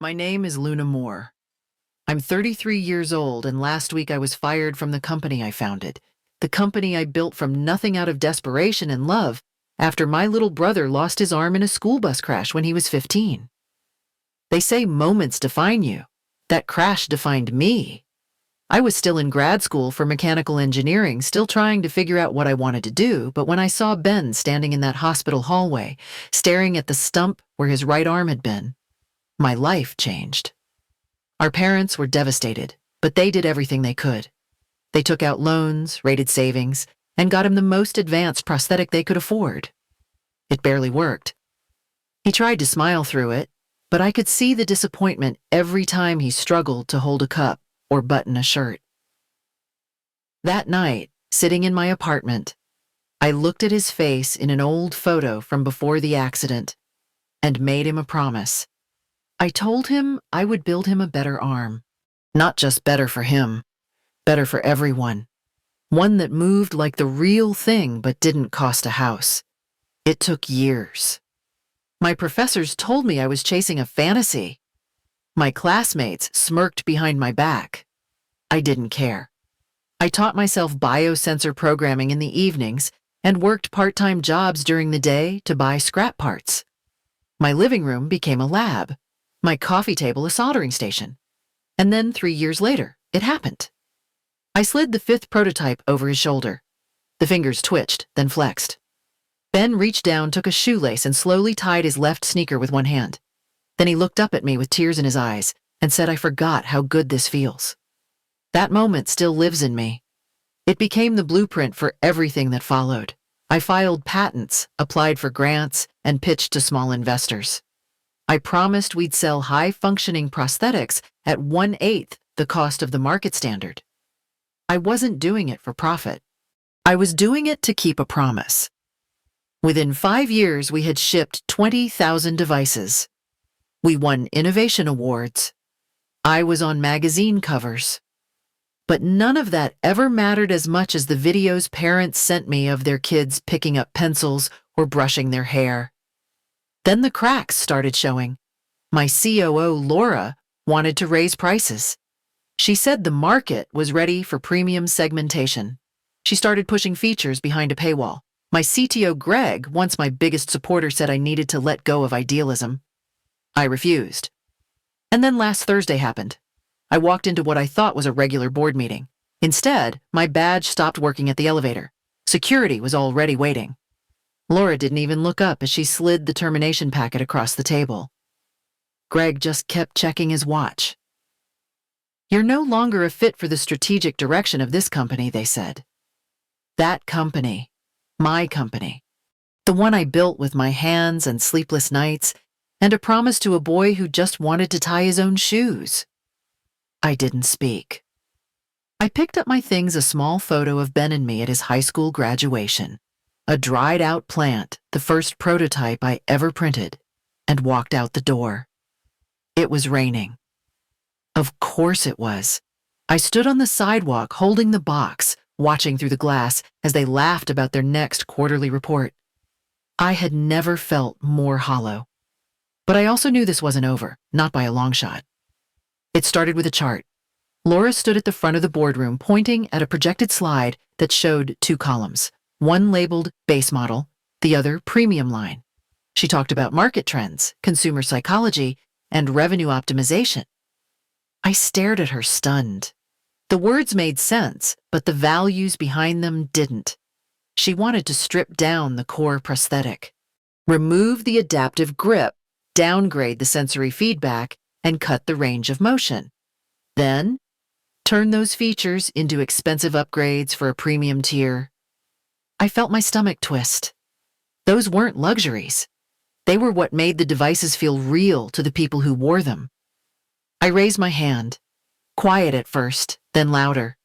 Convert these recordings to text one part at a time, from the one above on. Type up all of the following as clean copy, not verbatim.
My name is Luna Moore. I'm 33 years old, and last week I was fired from the company I founded, the company I built from nothing out of desperation and love after my little brother lost his arm in a school bus crash when he was 15. They say moments define you. That crash defined me. I was still in grad school for mechanical engineering, still trying to figure out what I wanted to do, but when I saw Ben standing in that hospital hallway, staring at the stump where his right arm had been, my life changed. Our parents were devastated, but they did everything they could. They took out loans, raided savings, and got him the most advanced prosthetic they could afford. It barely worked. He tried to smile through it, but I could see the disappointment every time he struggled to hold a cup or button a shirt. That night, sitting in my apartment, I looked at his face in an old photo from before the accident and made him a promise. I told him I would build him a better arm. Not just better for him, better for everyone. One that moved like the real thing but didn't cost a house. It took years. My professors told me I was chasing a fantasy. My classmates smirked behind my back. I didn't care. I taught myself biosensor programming in the evenings and worked part-time jobs during the day to buy scrap parts. My living room became a lab, my coffee table a soldering station. And then 3 years later, it happened. I slid the 5th prototype over his shoulder. The fingers twitched, then flexed. Ben reached down, took a shoelace, and slowly tied his left sneaker with one hand. Then he looked up at me with tears in his eyes and said I forgot how good this feels. That moment still lives in me. It became the blueprint for everything that followed. I filed patents, applied for grants, and pitched to small investors. I promised we'd sell high-functioning prosthetics at 1/8 the cost of the market standard. I wasn't doing it for profit. I was doing it to keep a promise. Within 5 years, we had shipped 20,000 devices. We won innovation awards. I was on magazine covers. But none of that ever mattered as much as the videos parents sent me of their kids picking up pencils or brushing their hair. Then the cracks started showing. My COO, Laura, wanted to raise prices. She said the market was ready for premium segmentation. She started pushing features behind a paywall. My CTO, Greg, once my biggest supporter, said I needed to let go of idealism. I refused. And then last Thursday happened. I walked into what I thought was a regular board meeting. Instead, my badge stopped working at the elevator. Security was already waiting. Laura didn't even look up as she slid the termination packet across the table. Greg just kept checking his watch. "You're no longer a fit for the strategic direction of this company," they said. That company, my company, the one I built with my hands and sleepless nights, and a promise to a boy who just wanted to tie his own shoes. I didn't speak. I picked up my things, a small photo of Ben and me at his high school graduation, a dried-out plant, the first prototype I ever printed, and walked out the door. It was raining. Of course it was. I stood on the sidewalk holding the box, watching through the glass as they laughed about their next quarterly report. I had never felt more hollow. But I also knew this wasn't over, not by a long shot. It started with a chart. Laura stood at the front of the boardroom, pointing at a projected slide that showed 2 columns, one labeled base model, the other premium line. She talked about market trends, consumer psychology, and revenue optimization. I stared at her, stunned. The words made sense, but the values behind them didn't. She wanted to strip down the core prosthetic, remove the adaptive grip, downgrade the sensory feedback, and cut the range of motion. Then, turn those features into expensive upgrades for a premium tier. I felt my stomach twist. Those weren't luxuries. They were what made the devices feel real to the people who wore them. I raised my hand, quiet at first, then louder.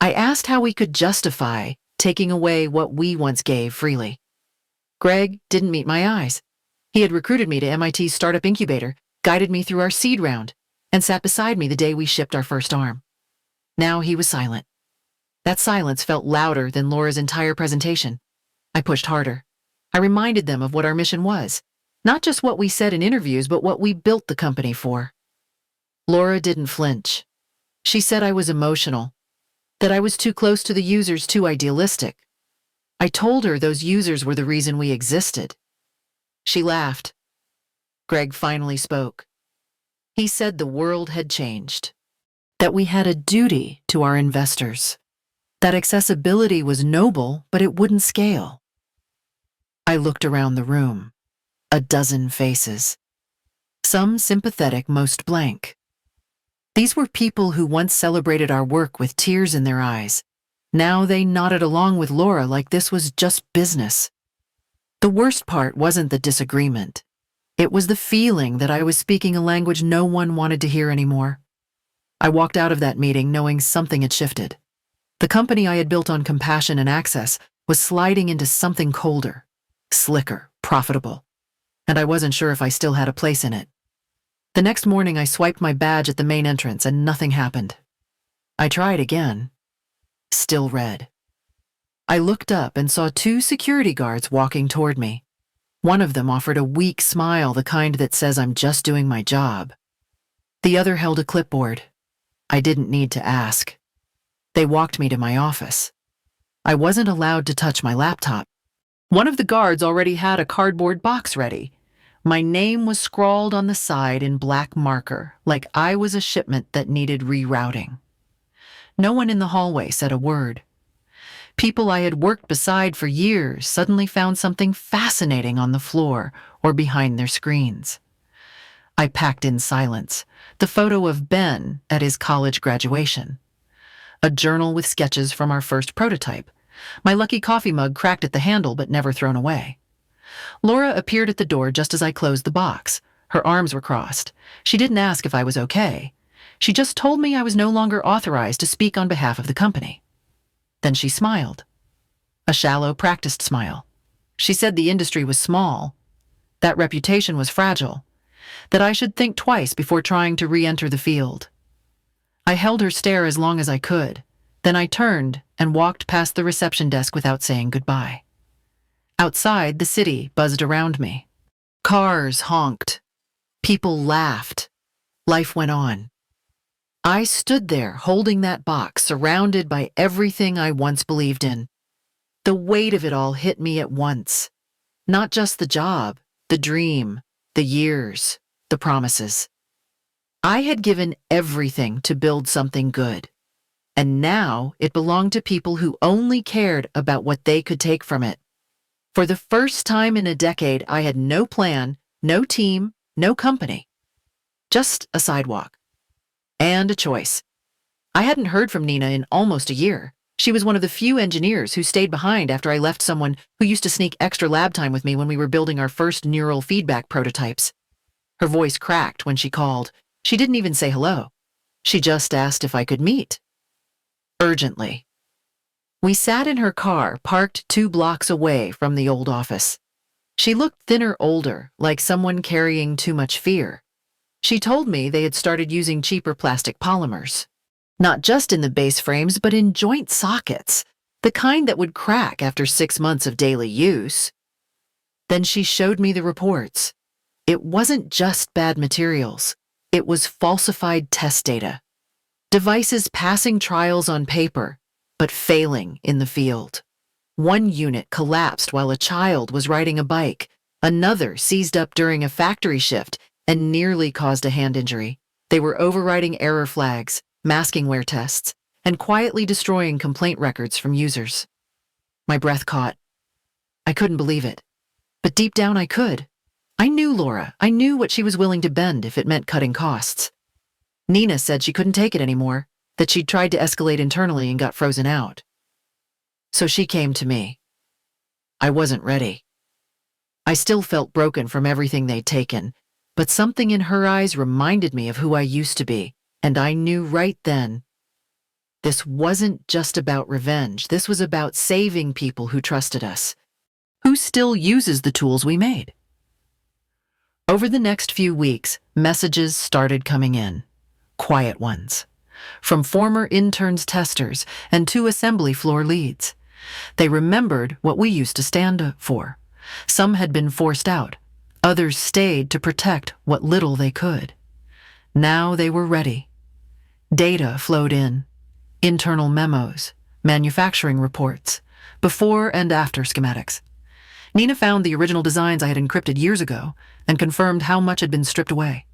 I asked how we could justify taking away what we once gave freely. Greg didn't meet my eyes. He had recruited me to MIT's startup incubator, guided me through our seed round, and sat beside me the day we shipped our first arm. Now he was silent. That silence felt louder than Laura's entire presentation. I pushed harder. I reminded them of what our mission was. Not just what we said in interviews, but what we built the company for. Laura didn't flinch. She said I was emotional, that I was too close to the users, too idealistic. I told her those users were the reason we existed. She laughed. Greg finally spoke. He said the world had changed, that we had a duty to our investors, that accessibility was noble, but it wouldn't scale. I looked around the room. A dozen faces. Some sympathetic, most blank. These were people who once celebrated our work with tears in their eyes. Now they nodded along with Laura like this was just business. The worst part wasn't the disagreement. It was the feeling that I was speaking a language no one wanted to hear anymore. I walked out of that meeting knowing something had shifted. The company I had built on compassion and access was sliding into something colder, slicker, profitable, and I wasn't sure if I still had a place in it. The next morning I swiped my badge at the main entrance and nothing happened. I tried again. Still red. I looked up and saw two security guards walking toward me. One of them offered a weak smile, the kind that says I'm just doing my job. The other held a clipboard. I didn't need to ask. They walked me to my office. I wasn't allowed to touch my laptop. One of the guards already had a cardboard box ready. My name was scrawled on the side in black marker, like I was a shipment that needed rerouting. No one in the hallway said a word. People I had worked beside for years suddenly found something fascinating on the floor or behind their screens. I packed in silence, the photo of Ben at his college graduation, a journal with sketches from our first prototype, my lucky coffee mug cracked at the handle but never thrown away. Laura appeared at the door just as I closed the box. Her arms were crossed. She didn't ask if I was okay. She just told me I was no longer authorized to speak on behalf of the company. Then she smiled. A shallow, practiced smile. She said the industry was small, that reputation was fragile, that I should think twice before trying to re-enter the field. I held her stare as long as I could. Then I turned and walked past the reception desk without saying goodbye. Outside, the city buzzed around me. Cars honked. People laughed. Life went on. I stood there holding that box, surrounded by everything I once believed in. The weight of it all hit me at once. Not just the job, the dream, the years, the promises. I had given everything to build something good. And now it belonged to people who only cared about what they could take from it. For the first time in a decade, I had no plan, no team, no company. Just a sidewalk. And a choice. I hadn't heard from Nina in almost a year. She was one of the few engineers who stayed behind after I left someone who used to sneak extra lab time with me when we were building our first neural feedback prototypes. Her voice cracked when she called. She didn't even say hello. She just asked if I could meet. Urgently. We sat in her car, parked 2 blocks away from the old office. She looked thinner, older, like someone carrying too much fear. She told me they had started using cheaper plastic polymers. Not just in the base frames, but in joint sockets, the kind that would crack after 6 months of daily use. Then she showed me the reports. It wasn't just bad materials. It was falsified test data. Devices passing trials on paper, but failing in the field. One unit collapsed while a child was riding a bike. Another seized up during a factory shift and nearly caused a hand injury. They were overriding error flags, masking wear tests, and quietly destroying complaint records from users. My breath caught. I couldn't believe it. But deep down I could. I knew Laura. I knew what she was willing to bend if it meant cutting costs. Nina said she couldn't take it anymore, that she'd tried to escalate internally and got frozen out. So she came to me. I wasn't ready. I still felt broken from everything they'd taken, but something in her eyes reminded me of who I used to be, and I knew right then. This wasn't just about revenge. This was about saving people who trusted us, who still uses the tools we made. Over the next few weeks, messages started coming in, quiet ones, from former interns, testers, and 2 assembly floor leads. They remembered what we used to stand for. Some had been forced out. Others stayed to protect what little they could. Now they were ready. Data flowed in, internal memos, manufacturing reports, before and after schematics. Nina found the original designs I had encrypted years ago and confirmed how much had been stripped away.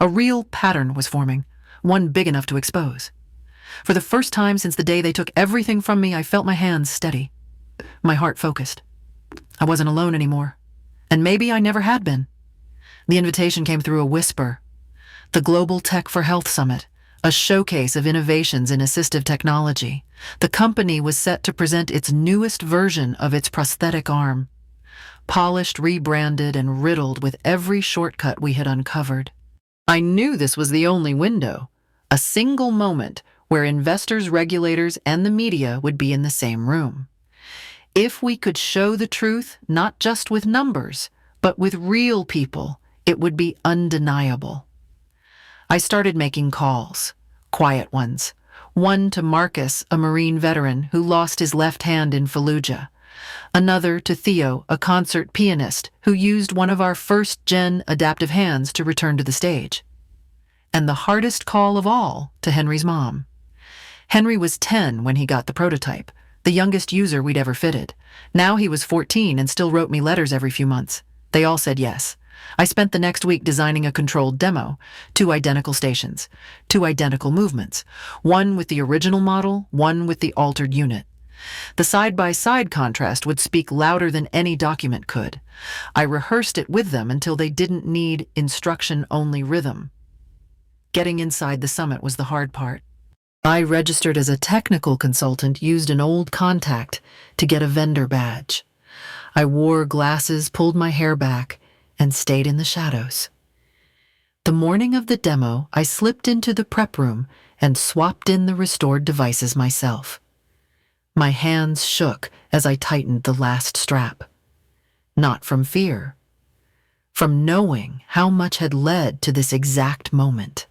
A real pattern was forming, one big enough to expose. For the first time since the day they took everything from me, I felt my hands steady, my heart focused. I wasn't alone anymore, and maybe I never had been. The invitation came through a whisper. The Global Tech for Health Summit, a showcase of innovations in assistive technology. The company was set to present its newest version of its prosthetic arm, polished, rebranded, and riddled with every shortcut we had uncovered. I knew this was the only window, a single moment where investors, regulators, and the media would be in the same room. If we could show the truth, not just with numbers, but with real people, it would be undeniable. I started making calls, quiet ones. One to Marcus, a Marine veteran who lost his left hand in Fallujah. Another to Theo, a concert pianist who used one of our first-gen adaptive hands to return to the stage. And the hardest call of all to Henry's mom. Henry was 10 when he got the prototype, the youngest user we'd ever fitted. Now he was 14 and still wrote me letters every few months. They all said yes. I spent the next week designing a controlled demo, 2 identical stations, 2 identical movements, one with the original model, one with the altered unit. The side-by-side contrast would speak louder than any document could. I rehearsed it with them until they didn't need instruction-only rhythm. Getting inside the summit was the hard part. I registered as a technical consultant, used an old contact to get a vendor badge. I wore glasses, pulled my hair back, and stayed in the shadows. The morning of the demo, I slipped into the prep room and swapped in the restored devices myself. My hands shook as I tightened the last strap. Not from fear, from knowing how much had led to this exact moment.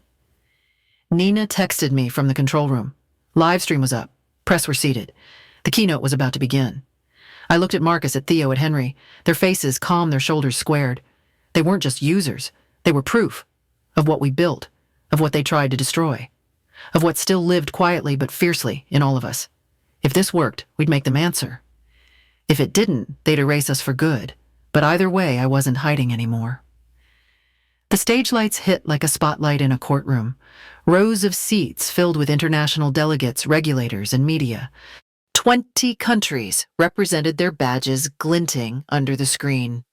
Nina texted me from the control room. Live stream was up. Press were seated. The keynote was about to begin. I looked at Marcus, at Theo, at Henry. Their faces calm, their shoulders squared. They weren't just users. They were proof of what we built, of what they tried to destroy, of what still lived quietly but fiercely in all of us. If this worked, we'd make them answer. If it didn't, they'd erase us for good. But either way, I wasn't hiding anymore. The stage lights hit like a spotlight in a courtroom. Rows of seats filled with international delegates, regulators, and media. 20 countries represented, their badges glinting under the screen.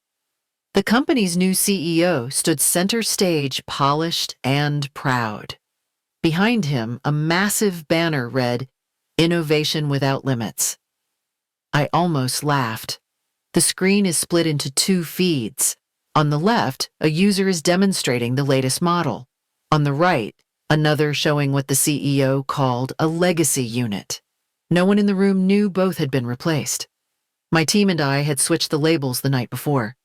The company's new CEO stood center stage, polished and proud. Behind him, a massive banner read, "Innovation without limits." I almost laughed. The screen is split into 2 feeds. On the left, a user is demonstrating the latest model. On the right, another showing what the CEO called a legacy unit. No one in the room knew both had been replaced. My team and I had switched the labels the night before.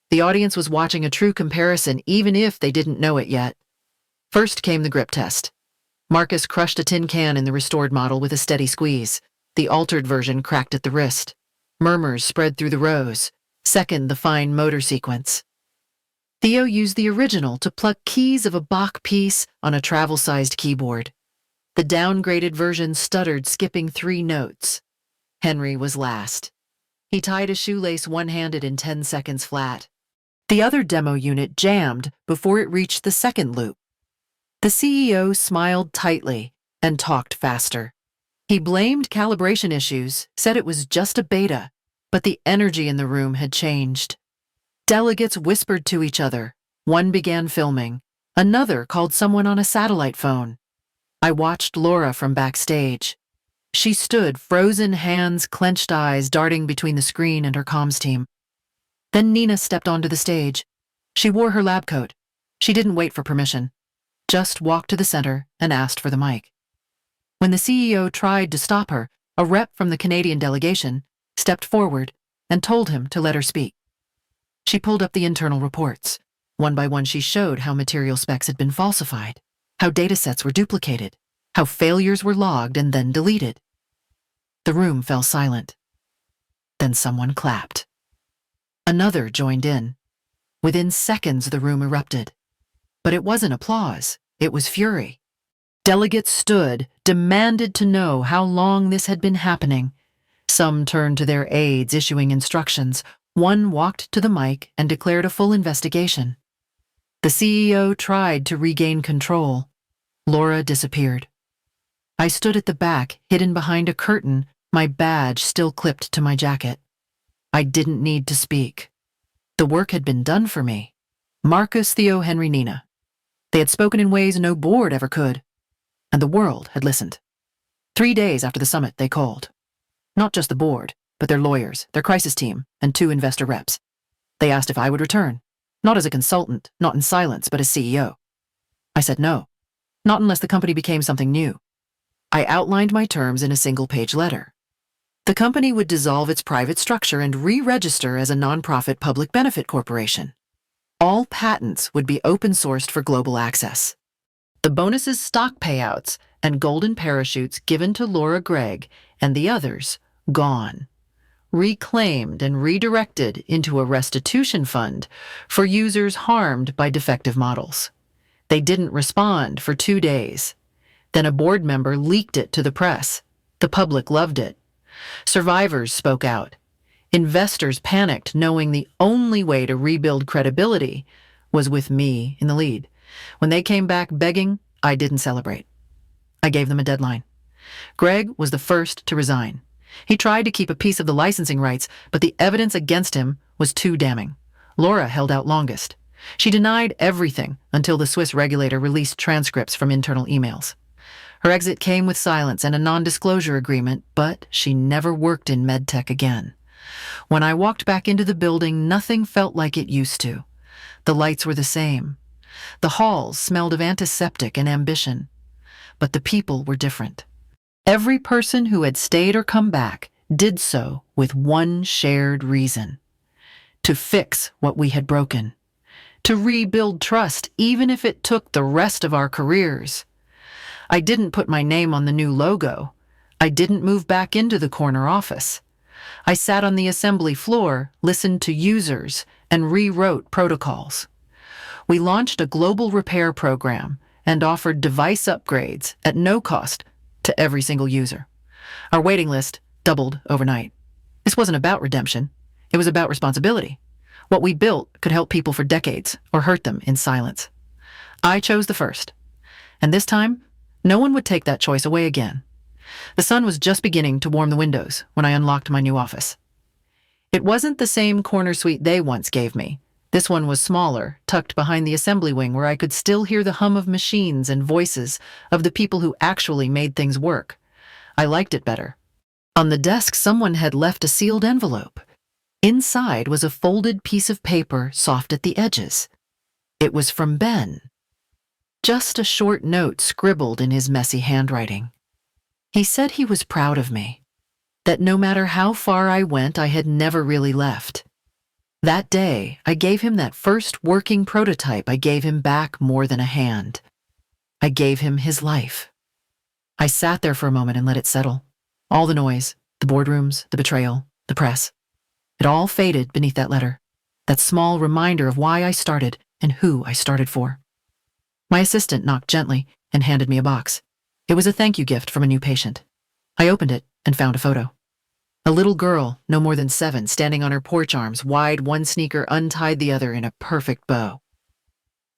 The audience was watching a true comparison, even if they didn't know it yet. First came the grip test. Marcus crushed a tin can in the restored model with a steady squeeze. The altered version cracked at the wrist. Murmurs spread through the rows. Second, the fine motor sequence. Theo used the original to pluck keys of a Bach piece on a travel-sized keyboard. The downgraded version stuttered, skipping 3 notes. Henry was last. He tied a shoelace one-handed in 10 seconds flat. The other demo unit jammed before it reached the second loop. The CEO smiled tightly and talked faster. He blamed calibration issues, said it was just a beta, but the energy in the room had changed. Delegates whispered to each other. One began filming. Another called someone on a satellite phone. I watched Laura from backstage. She stood, frozen hands, clenched eyes, darting between the screen and her comms team. Then Nina stepped onto the stage. She wore her lab coat. She didn't wait for permission, just walked to the center and asked for the mic. When the CEO tried to stop her, a rep from the Canadian delegation stepped forward and told him to let her speak. She pulled up the internal reports. One by one, she showed how material specs had been falsified, how datasets were duplicated, how failures were logged and then deleted. The room fell silent. Then someone clapped. Another joined in. Within seconds, the room erupted. But it wasn't applause. It was fury. Delegates stood, demanded to know how long this had been happening. Some turned to their aides, issuing instructions. One walked to the mic and declared a full investigation. The CEO tried to regain control. Laura disappeared. I stood at the back, hidden behind a curtain, my badge still clipped to my jacket. I didn't need to speak. The work had been done for me. Marcus, Theo, Henry, Nina. They had spoken in ways no board ever could. And the world had listened. 3 days after the summit, they called. Not just the board, but their lawyers, their crisis team, and 2 investor reps. They asked if I would return. Not as a consultant, not in silence, but as CEO. I said no. Not unless the company became something new. I outlined my terms in a single-page letter. The company would dissolve its private structure and re-register as a nonprofit public benefit corporation. All patents would be open-sourced for global access. The bonuses, stock payouts, and golden parachutes given to Laura Gregg and the others, gone. Reclaimed and redirected into a restitution fund for users harmed by defective models. They didn't respond for 2 days. Then a board member leaked it to the press. The public loved it. Survivors spoke out. Investors panicked, knowing the only way to rebuild credibility was with me in the lead. When they came back begging, I didn't celebrate. I gave them a deadline. Greg was the first to resign. He tried to keep a piece of the licensing rights, but the evidence against him was too damning. Laura held out longest. She denied everything until the Swiss regulator released transcripts from internal emails. Her exit came with silence and a non-disclosure agreement, but she never worked in medtech again. When I walked back into the building, nothing felt like it used to. The lights were the same. The halls smelled of antiseptic and ambition. But the people were different. Every person who had stayed or come back did so with one shared reason: to fix what we had broken, to rebuild trust even if it took the rest of our careers. I didn't put my name on the new logo. I didn't move back into the corner office. I sat on the assembly floor, listened to users, and rewrote protocols. We launched a global repair program and offered device upgrades at no cost to every single user. Our waiting list doubled overnight. This wasn't about redemption. It was about responsibility. What we built could help people for decades or hurt them in silence. I chose the first. And this time, no one would take that choice away again. The sun was just beginning to warm the windows when I unlocked my new office. It wasn't the same corner suite they once gave me. This one was smaller, tucked behind the assembly wing where I could still hear the hum of machines and voices of the people who actually made things work. I liked it better. On the desk, someone had left a sealed envelope. Inside was a folded piece of paper, soft at the edges. It was from Ben. Just a short note scribbled in his messy handwriting. He said he was proud of me, that no matter how far I went, I had never really left. That day, I gave him that first working prototype. I gave him back more than a hand. I gave him his life. I sat there for a moment and let it settle. All the noise, the boardrooms, the betrayal, the press. It all faded beneath that letter, that small reminder of why I started and who I started for. My assistant knocked gently and handed me a box. It was a thank you gift from a new patient. I opened it and found a photo. A little girl, no more than 7, standing on her porch arms, wide, one sneaker untied the other in a perfect bow.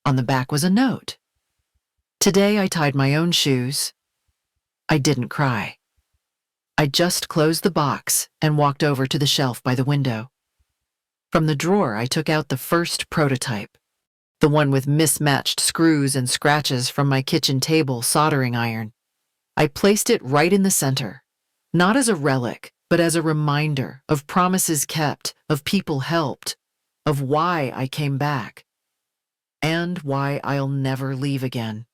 On the back was a note. Today I tied my own shoes. I didn't cry. I just closed the box and walked over to the shelf by the window. From the drawer, I took out the first prototype, the one with mismatched screws and scratches from my kitchen table soldering iron. I placed it right in the center, not as a relic, but as a reminder of promises kept, of people helped, of why I came back, and why I'll never leave again.